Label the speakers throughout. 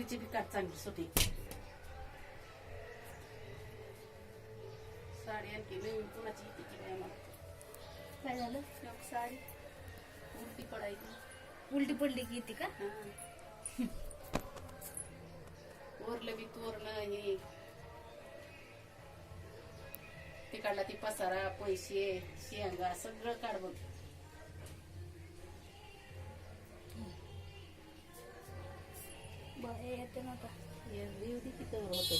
Speaker 1: तिची बी काट चांगली सुटी. साडी आणखी नवीन कुणाची तिची काय मला
Speaker 2: काय झालं?
Speaker 1: एक साडी उलटी पडायची.
Speaker 2: उलटी पडली की येते का?
Speaker 1: ओरलं बी तोरलं हे तिकडला ती पसारा पैसे शेंगा सगळं काढ बघ.
Speaker 2: येते ना आता.
Speaker 1: एवढी किती होते.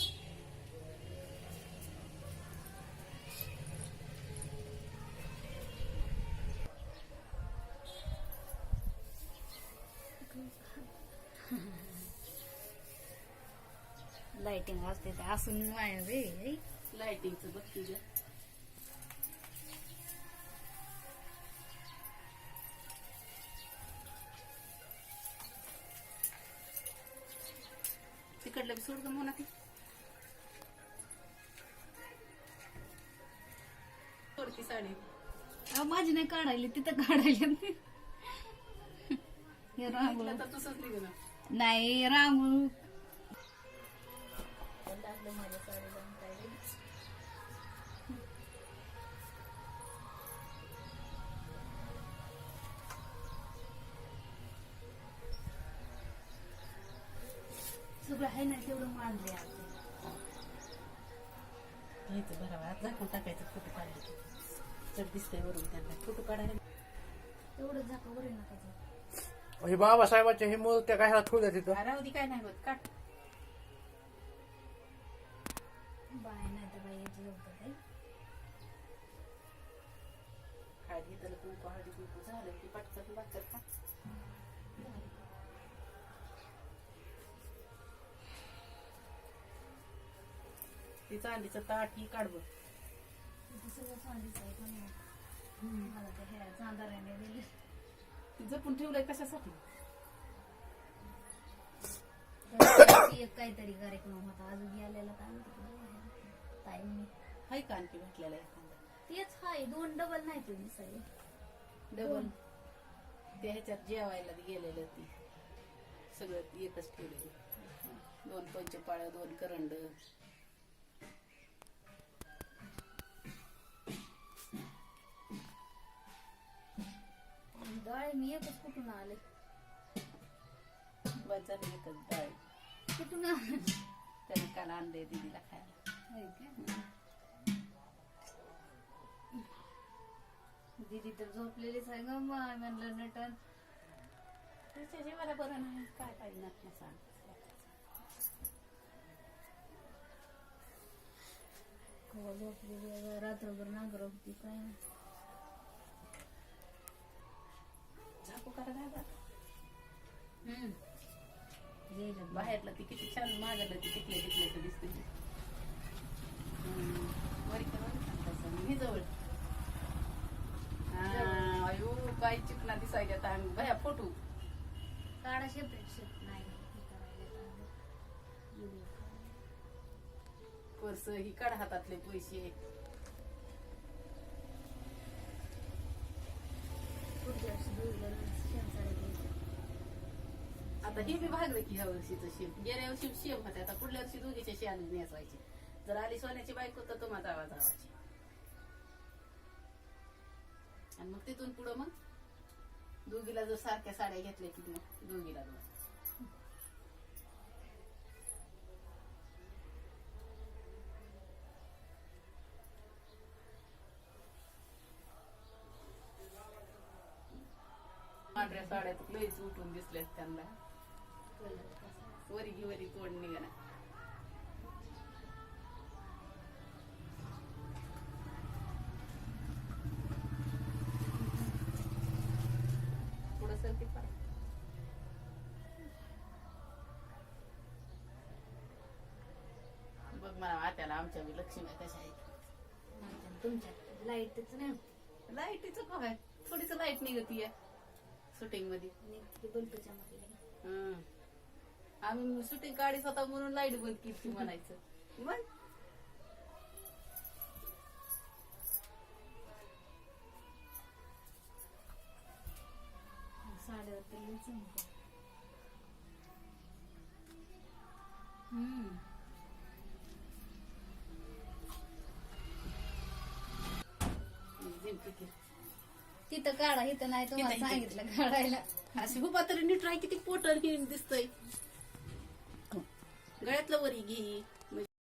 Speaker 2: लाइटिंग असते ते असून वाया रे.
Speaker 1: लाइटिंगचं बघ तुझं. तिकडलं बी सोड ग म्हणा ती. सोडती साडी.
Speaker 2: माझी नाही काढायली तिथं काढायली. हे रांगोळ
Speaker 1: तर तसंच निघ ना.
Speaker 2: नाही रांगोळ लागलं माझ्या साडीला काय रे. सगळं आहे ना तेवढं मांडले आता.
Speaker 1: घ्यायचं भरावा झाकून टाकायचं. फोटो काढायचे चढ दिसतंय वरून त्यांना फोटो काढायला.
Speaker 2: तेवढं झाका वर नका.
Speaker 3: हे बाबासाहेबाच्या हे मूर्त्या काय ठेवल्या तिथं.
Speaker 1: राहू काय नाही होत काढ.
Speaker 2: बाय नाही तर बाई याची लवकर आहे.
Speaker 1: हळदी तर कुंकू हळदी कुंकू झालं की पटकन भाकर का. ती चांदीचं ताट ही काढ बघ.
Speaker 2: सगळं चांदीचं आहे पण मला तर ह्या चांदाऱ्याने दिले.
Speaker 1: ती जपून ठेवलंय कशासाठी.
Speaker 2: एक काहीतरी कार्यक्रम होता अजून गेलेला काय ताईंनी.
Speaker 1: हाय का आणखी भेटलेला एखादा.
Speaker 2: तेच हाय 2 डबल नाही तुम्ही सगळे
Speaker 1: डबल त्या ह्याच्यात जेवायला गेलेलं ती सगळं एकच ठेवलेलं. 2 पंचपाळ्या 2 करंड.
Speaker 2: डाळ मी एकच कुठून आले.
Speaker 1: बस झालं एकच डाळ.
Speaker 2: कुठून आले
Speaker 1: त्याने काल आणले दीदीला खायला.
Speaker 2: दीदी तर झोपलेलीच आहे ग. म्हणलं नटन
Speaker 1: त्याच्या जेवायला बरं नाही काय पाहिजे ना सांग.
Speaker 2: झोपलेली रात्रभर नागर होती काय.
Speaker 1: झाकू करा दादा.
Speaker 2: गेलं
Speaker 1: बाहेरला ती किती छान मागलं ती टिकले टिकले दिसते. वरी करून मी जवळ. अयो काय चिकना दिसायच्या भया फोटो
Speaker 2: काढा सेपरेट नाही
Speaker 1: पर्स ही काढ हातातले पैसे. आता हे बी भागलं की ह्या वर्षीचं शेम. गेल्या वर्षी शेम होते आता पुढल्या वर्षी दोघीच्या शेण नेसवायचे. जर आली सोन्याची बायको तर तुम्हाला आवाज आवायची. आणि मग तिथून पुढं मग दोघीला जर सारख्या साड्या घेतल्या की मग दोघीला पांढऱ्या साड्यात लईच उठून दिसल्यात त्यांना. वरी घी वरी तोड निघा. पुढं सरती पाय. बघ मला आत्याला आमच्या बी लक्ष्मी कशा आहेत.
Speaker 2: तुमच्या लाईटच नाही.
Speaker 1: लाईटीचं काय थोडीस लाईट निघतीये शूटिंग मध्ये.
Speaker 2: बल्बच्या मध्ये
Speaker 1: आम्ही शूटिंग काढीच होता म्हणून लाईट बंद केली म्हणायचं. मग
Speaker 2: साड्यावर हम्म.
Speaker 1: जिंकली की.
Speaker 2: तिथं काढा इथं नाही तुम्हाला
Speaker 1: इथं.
Speaker 2: सांगितलं काढायला.
Speaker 1: अशी उभा तरी नीट राही किती पोटर घेऊन दिसतंय. गळ्यातलं वरी घे